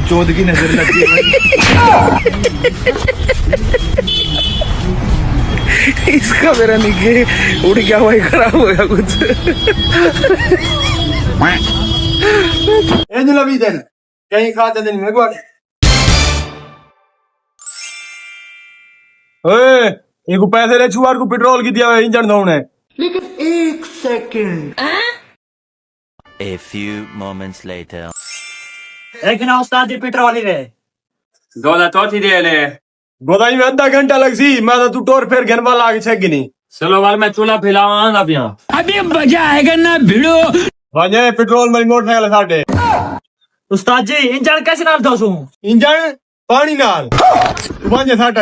चौध की नजर लगती है। इसका मेरा निके उड़ गया हुआ, खराब हो गया कुछ। लवी दिन कहीं खाते दिन में एक पैसे ले छुआर को पेट्रोल की दिया इंजन डाउन है। लेकिन एक second. A few moments later. लेकिन उस्ताद जी पेट्रोल ही रहे दौलत चौथी दे ले गोदाई में आधा घंटा लग सी मैं तो तू टोर फेर घेन वाला आगे छेग गिनी। चलो वाल मैं चूल्हा फिलावा अब यहाँ अभी मजा आएगा ना भिड़ो। वाजे पेट्रोल में मोटरसाइकिल साडे उस्ताद जी इंजन कैसे नाल दोसू इंजन पानी नाल वाजे साडा